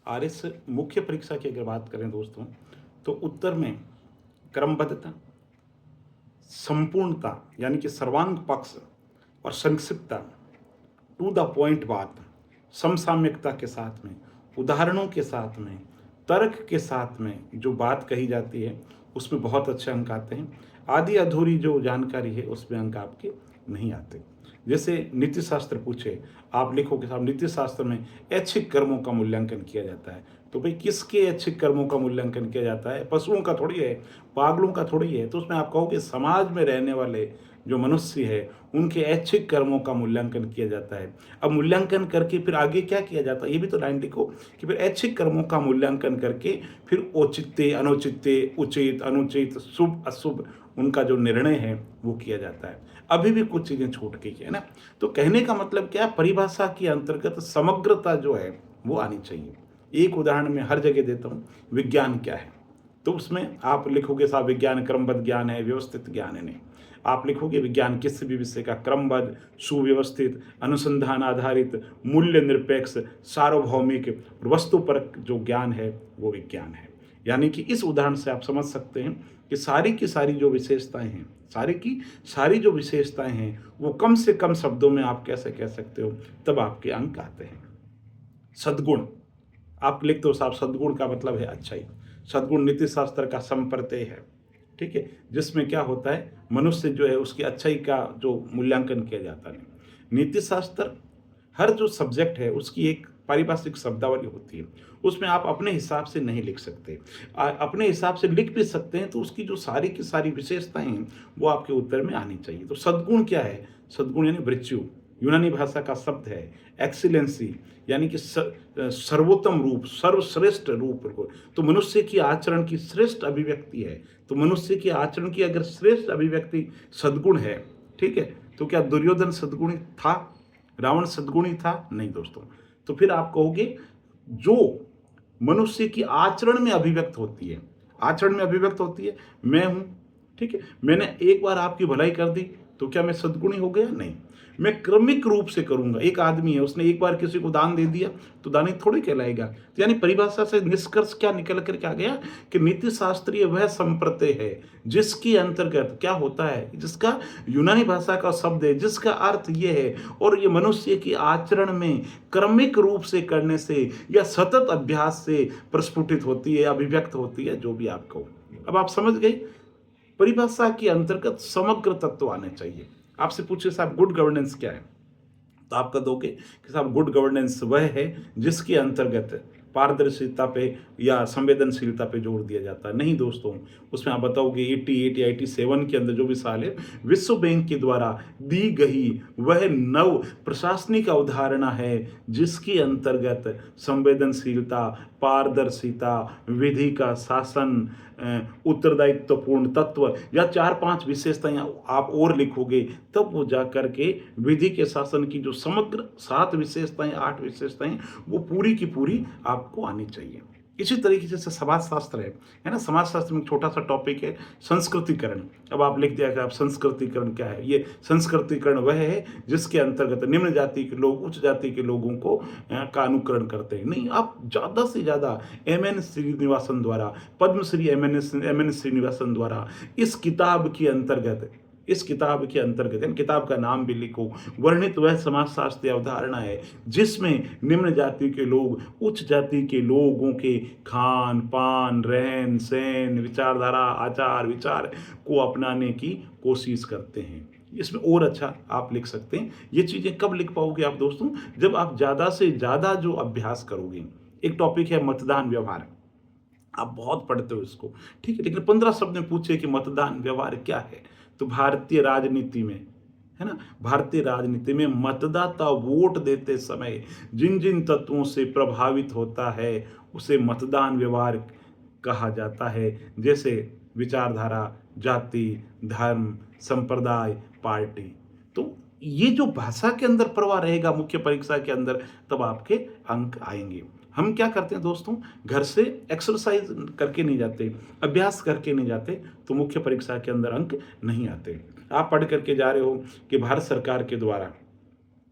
RS मुख्य परीक्षा की अगर बात करें दोस्तों, तो उत्तर में क्रमबद्धता, संपूर्णता यानी कि सर्वांग पक्ष और संक्षिप्तता, टू द पॉइंट बात, समसामयिकता के साथ में, उदाहरणों के साथ में, तर्क के साथ में जो बात कही जाती है उसमें बहुत अच्छे अंक आते हैं। आधी अधूरी जो जानकारी है उसमें अंक आपके नहीं आते। जैसे नीति शास्त्र पूछे, आप लिखो कि साहब नीति शास्त्र में ऐच्छिक कर्मों का मूल्यांकन किया जाता है, तो भाई किसके ऐच्छिक कर्मों का मूल्यांकन किया जाता है? पशुओं का थोड़ी है, पागलों का थोड़ी है। तो उसमें आप कहोगे समाज में रहने वाले जो मनुष्य है उनके ऐच्छिक कर्मों का मूल्यांकन किया जाता है। अब मूल्यांकन करके फिर आगे क्या किया जाता है, ये भी तो लाइन लिखो कि फिर ऐच्छिक कर्मों का मूल्यांकन करके फिर औचित्य, अनुचित्य, उचित, अनुचित, शुभ, अशुभ उनका जो निर्णय है वो किया जाता है। अभी भी कुछ चीजें छूट गई है ना। तो कहने का मतलब क्या, परिभाषा के अंतर्गत समग्रता जो है वो आनी चाहिए। एक उदाहरण मैं हर जगह देता हूँ, विज्ञान क्या है, तो उसमें आप लिखोगे साहब विज्ञान क्रमबद्ध ज्ञान है, व्यवस्थित ज्ञान है। नहीं, आप लिखोगे विज्ञान किसी भी विषय का क्रमबद्ध, सुव्यवस्थित, अनुसंधान आधारित, मूल्य निरपेक्ष, सार्वभौमिक, वस्तुपरक जो ज्ञान है वो विज्ञान है। यानी कि इस उदाहरण से आप समझ सकते हैं कि सारी की सारी जो विशेषताएं हैं, सारी की सारी जो विशेषताएं हैं वो कम से कम शब्दों में आप कैसे कह सकते हो, तब आपके अंक आते हैं। सद्गुण, आप लिखते हो साहब सद्गुण का मतलब है अच्छाई। सद्गुण नीति शास्त्र का संप्रत्यय है, ठीक है, जिसमें क्या होता है, मनुष्य जो है उसकी अच्छाई का जो मूल्यांकन किया जाता है। नीति शास्त्र, हर जो सब्जेक्ट है उसकी एक पारिभाषिक शब्दावली होती है, उसमें आप अपने हिसाब से नहीं लिख सकते। अपने हिसाब से लिख भी सकते हैं तो उसकी जो सारी की सारी विशेषताएं हैं वो आपके उत्तर में आनी चाहिए। तो सद्गुण क्या है? सद्गुण यानी वृच्यु, यूनानी भाषा का शब्द है। एक्सीलेंसी यानी कि सर्वोत्तम रूप, सर्वश्रेष्ठ रूप को, तो मनुष्य की आचरण की श्रेष्ठ अभिव्यक्ति है। तो मनुष्य की आचरण की अगर श्रेष्ठ अभिव्यक्ति सद्गुण है, ठीक है, तो क्या दुर्योधन सद्गुणी था? रावण सद्गुणी था? नहीं दोस्तों। तो फिर आप कहोगे जो मनुष्य की आचरण में अभिव्यक्त होती है, आचरण में अभिव्यक्त होती है, मैं हूं, ठीक है, मैंने एक बार आपकी भलाई कर दी तो क्या मैं सद्गुणी हो गया? नहीं, मैं क्रमिक रूप से करूंगा। एक आदमी है, उसने एक बार किसी को दान दे दिया तो दानी थोड़ी कहलाएगा। तो यानी परिभाषा से निष्कर्ष क्या निकल कर क्या गया कि नीति शास्त्रीय वह संप्रत्यय है जिसके अंतर्गत क्या होता है, जिसका यूनानी भाषा का शब्द है, जिसका अर्थ ये है, और ये मनुष्य की आचरण में क्रमिक रूप से करने से या सतत अभ्यास से प्रस्फुटित होती है, अभिव्यक्त होती है, जो भी आप कहो। अब आप समझ गए, परिभाषा के अंतर्गत समग्र तत्व आने चाहिए। आपसे पूछे साहब गुड गवर्नेंस क्या है, तो आप कह दोगे कि साहब गुड गवर्नेंस वह है जिसके अंतर्गत पारदर्शिता पे या संवेदनशीलता पे जोर दिया जाता है। नहीं दोस्तों, उसमें आप बताओगे 88 या 87 के अंदर जो भी साल है, विश्व बैंक के द्वारा दी गई वह नव प्रशासनिक अवधारणा है जिसके अंतर्गत संवेदनशीलता, पारदर्शिता, विधि का शासन, उत्तरदायित्वपूर्ण तत्व या 4-5 विशेषताएं आप और लिखोगे, तब वो जा करके विधि के शासन की जो समग्र 7 विशेषताएं, 8 विशेषताएं, वो पूरी की पूरी आपको आनी चाहिए। इसी तरीके से समाजशास्त्र है ना। समाजशास्त्र में एक छोटा सा टॉपिक है संस्कृतिकरण। अब आप लिख दिया कि आप संस्कृतिकरण क्या है? ये संस्कृतिकरण वह है जिसके अंतर्गत निम्न जाति के लोग उच्च जाति के लोगों को का अनुकरण करते हैं। नहीं, आप ज़्यादा से ज़्यादा एम.एन. श्रीनिवासन द्वारा, पद्मश्री एम.एन. श्रीनिवासन द्वारा इस किताब के अंतर्गत किताब का नाम भी लिखो, वर्णित वह समाजशास्त्रीय अवधारणा है जिसमें निम्न जाति के लोग उच्च जाति के लोगों के खान पान, रहन सहन, विचारधारा, आचार विचार को अपनाने की कोशिश करते हैं। इसमें और अच्छा आप लिख सकते हैं। ये चीज़ें कब लिख पाओगे आप दोस्तों? जब आप ज़्यादा से ज़्यादा जो अभ्यास करोगे। एक टॉपिक है मतदान व्यवहार, आप बहुत पढ़ते हो इसको, ठीक है, लेकिन 15 शब्द में पूछे कि मतदान व्यवहार क्या है, तो भारतीय राजनीति में, है ना, भारतीय राजनीति में मतदाता वोट देते समय जिन जिन तत्वों से प्रभावित होता है उसे मतदान व्यवहार कहा जाता है। जैसे विचारधारा, जाति, धर्म, संप्रदाय, पार्टी। तो ये जो भाषा के अंदर प्रवाह रहेगा मुख्य परीक्षा के अंदर, तब आपके अंक आएंगे। हम क्या करते हैं दोस्तों, घर से एक्सरसाइज करके नहीं जाते, अभ्यास करके नहीं जाते, तो मुख्य परीक्षा के अंदर अंक नहीं आते। आप पढ़ करके जा रहे हो कि भारत सरकार के द्वारा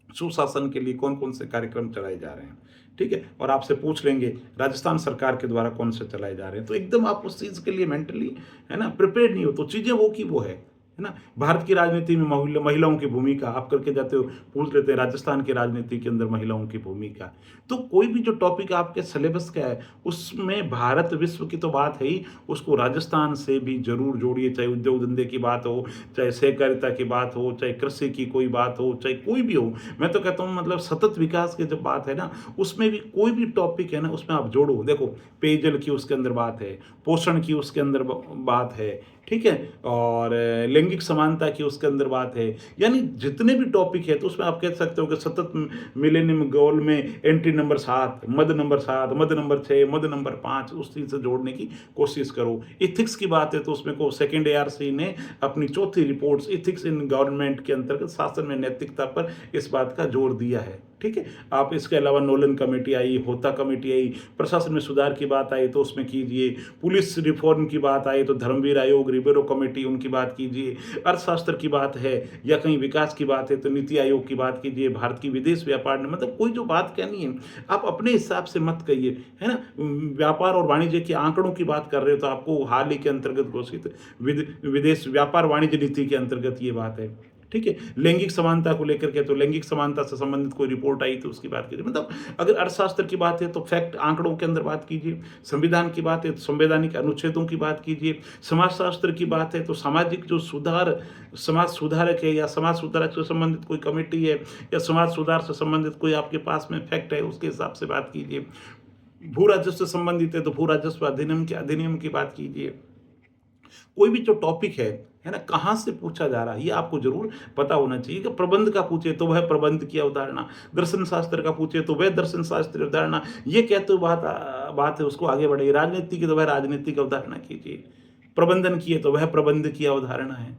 सुशासन के लिए कौन कौन से कार्यक्रम चलाए जा रहे हैं, ठीक है, और आपसे पूछ लेंगे राजस्थान सरकार के द्वारा कौन से चलाए जा रहे हैं, तो एकदम आप उस चीज़ के लिए मेंटली, है ना, प्रिपेयर नहीं हो, तो चीज़ें वो की वो है ना। भारत की राजनीति में महिलाओं की भूमिका आप करके जाते हो, पूछ लेते हैं राजस्थान की राजनीति के अंदर महिलाओं की भूमिका। तो कोई भी जो टॉपिक आपके सिलेबस का है उसमें भारत विश्व की तो बात है ही, उसको राजस्थान से भी जरूर जोड़िए, चाहे उद्योग धंधे की बात हो, चाहे सहकारिता की बात हो, चाहे कृषि की कोई बात हो, चाहे कोई भी हो। मैं तो कहता हूँ मतलब सतत विकास की जब बात है ना, उसमें भी कोई भी टॉपिक है ना उसमें आप जोड़ो। देखो, पेयजल की उसके अंदर बात है, पोषण की उसके अंदर बात है, ठीक है, और लैंगिक समानता की उसके अंदर बात है। यानी जितने भी टॉपिक है तो उसमें आप कह सकते हो कि सतत मिलेनियम गोल में एंट्री नंबर 7, मद नंबर 7, मद नंबर 6, मद नंबर 5 उस चीज़ से जोड़ने की कोशिश करो। इथिक्स की बात है तो उसमें को सेकेंड ARC ने अपनी चौथी रिपोर्ट्स इथिक्स इन गवर्नमेंट के अंतर्गत शासन में नैतिकता पर इस बात का जोर दिया है, ठीक है। आप इसके अलावा नोलन कमेटी आई, होता कमेटी आई, प्रशासन में सुधार की बात आई तो उसमें कीजिए, पुलिस रिफॉर्म की बात आई तो धर्मवीर आयोग, रिबेरो कमेटी उनकी बात कीजिए, अर्थशास्त्र की बात है या कहीं विकास की बात है तो नीति आयोग की बात कीजिए, भारत की विदेश व्यापार ने, मतलब कोई जो बात कहनी है आप अपने हिसाब से मत कहिए, है ना। व्यापार और वाणिज्य के आंकड़ों की बात कर रहे हो तो आपको हाल ही के अंतर्गत घोषित विदेश व्यापार वाणिज्य नीति के अंतर्गत ये बात है, ठीक है। लैंगिक समानता को लेकर के तो लैंगिक समानता से संबंधित कोई रिपोर्ट आई तो उसकी बात कीजिए। मतलब अगर अर्थशास्त्र की बात है तो फैक्ट आंकड़ों के अंदर बात कीजिए, संविधान की बात है तो संवैधानिक अनुच्छेदों की बात कीजिए, समाजशास्त्र की बात है तो सामाजिक जो सुधार, समाज सुधारक है या समाज सुधारक से संबंधित कोई कमेटी है या समाज सुधार से संबंधित कोई आपके पास में फैक्ट है उसके हिसाब से बात कीजिए। भू राजस्व से संबंधित है तो भू राजस्व अधिनियम की बात कीजिए। कोई भी जो टॉपिक है ना, कहाँ से पूछा जा रहा है ये आपको जरूर पता होना चाहिए। कि प्रबंध का पूछे तो वह प्रबंध की अवधारणा, दर्शन शास्त्र का पूछे तो वह दर्शन शास्त्र अवधारणा, ये कहते हुए बात है उसको आगे बढ़ाइए। राजनीति की तो वह राजनीतिक अवधारणा कीजिए, प्रबंधन की है तो वह प्रबंध की अवधारणा है,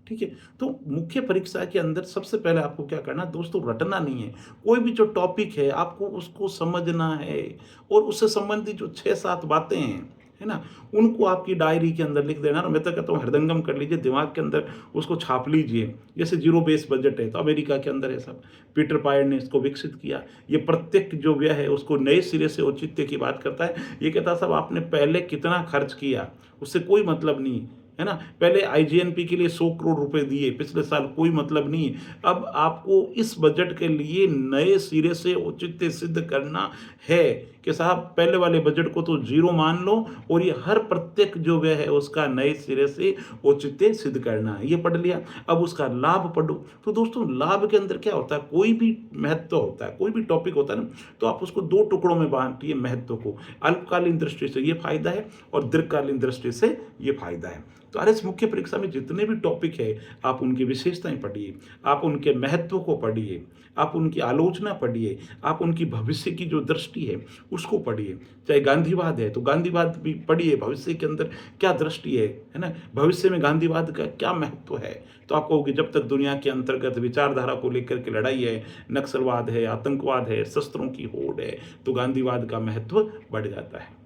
ठीक है। तो मुख्य परीक्षा के अंदर सबसे पहले आपको क्या करना दोस्तों, रटना नहीं है। कोई भी जो टॉपिक है आपको उसको समझना है और उससे संबंधित जो 6-7 बातें हैं, है ना, उनको आपकी डायरी के अंदर लिख देना। और मैं तो कहता हूँ हृदयंगम कर लीजिए, दिमाग के अंदर उसको छाप लीजिए। जैसे जीरो बेस बजट है तो अमेरिका के अंदर है सब, पीटर पायर ने इसको विकसित किया। ये प्रत्येक जो व्यय है उसको नए सिरे से औचित्य की बात करता है। ये कहता साहब आपने पहले कितना खर्च किया उससे कोई मतलब नहीं, है ना। पहले IGNP के लिए 100 करोड़ रुपए दिए पिछले साल, कोई मतलब नहीं। अब आपको इस बजट के लिए नए सिरे से औचित्य सिद्ध करना है कि साहब पहले वाले बजट को तो जीरो मान लो और ये हर प्रत्येक जो व्यय है उसका नए सिरे से औचित्य सिद्ध करना है। ये पढ़ लिया, अब उसका लाभ पढ़ो। तो दोस्तों लाभ के अंदर क्या होता है, कोई भी महत्व होता है, कोई भी टॉपिक होता है ना, तो आप उसको 2 टुकड़ों में बांटिए महत्व को। अल्पकालीन दृष्टि से ये फायदा है और दीर्घकालीन दृष्टि से ये फायदा है। तो RS मुख्य परीक्षा में जितने भी टॉपिक है आप उनकी विशेषताएं पढ़िए, आप उनके महत्व को पढ़िए, आप उनकी आलोचना पढ़िए, आप उनकी भविष्य की जो दृष्टि है उसको पढ़िए। चाहे गांधीवाद है तो गांधीवाद भी पढ़िए, भविष्य के अंदर क्या दृष्टि है ना, भविष्य में गांधीवाद का क्या महत्व है। तो आप कहोगे जब तक दुनिया के अंतर्गत विचारधारा को लेकर के लड़ाई है, नक्सलवाद है, आतंकवाद है, शस्त्रों की होड़ है, तो गांधीवाद का महत्व बढ़ जाता है।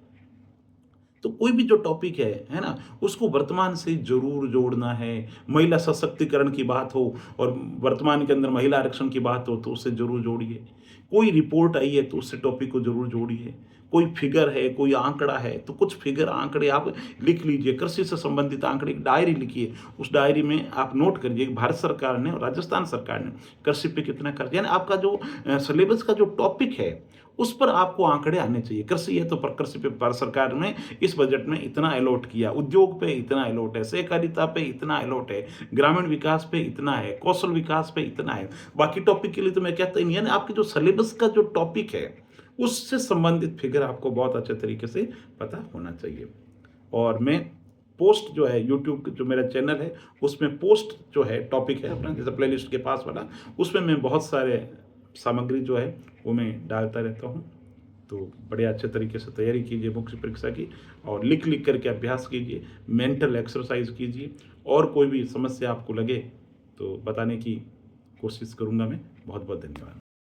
तो कोई भी जो टॉपिक है ना, उसको वर्तमान से जरूर जोड़ना है। महिला सशक्तिकरण की बात हो और वर्तमान के अंदर महिला आरक्षण की बात हो तो उससे जरूर जोड़िए। कोई रिपोर्ट आई है तो उससे टॉपिक को जरूर जोड़िए। कोई फिगर है, कोई आंकड़ा है तो कुछ फिगर आंकड़े आप लिख लीजिए। कृषि से संबंधित आंकड़े एक डायरी लिखिए, उस डायरी में आप नोट करिए भारत सरकार ने और राजस्थान सरकार ने कृषि पे कितना कर दिया। यानी आपका जो सिलेबस का जो टॉपिक है उस पर आपको आंकड़े आने चाहिए। कृषि है तो कृषि पे भारत सरकार ने इस बजट में इतना अलॉट किया, उद्योग पे इतना अलॉट है, सहकारिता पे इतना अलॉट है, ग्रामीण विकास पे इतना है, कौशल विकास पे इतना है। बाकी टॉपिक के लिए तो मैं कहता ही नहीं। यानी आपके जो सिलेबस का जो टॉपिक है उससे संबंधित फिगर आपको बहुत अच्छे तरीके से पता होना चाहिए। और मैं पोस्ट जो है यूट्यूब जो मेरा चैनल है उसमें पोस्ट जो है टॉपिक है अपना, जैसे प्लेलिस्ट के पास वाला, उसमें मैं बहुत सारे सामग्री जो है वो मैं डालता रहता हूँ। तो बड़े अच्छे तरीके से तैयारी कीजिए मुख्य परीक्षा की, और लिख लिख करके अभ्यास कीजिए, मेंटल एक्सरसाइज कीजिए। और कोई भी समस्या आपको लगे तो बताने की कोशिश करूँगा मैं। बहुत बहुत धन्यवाद।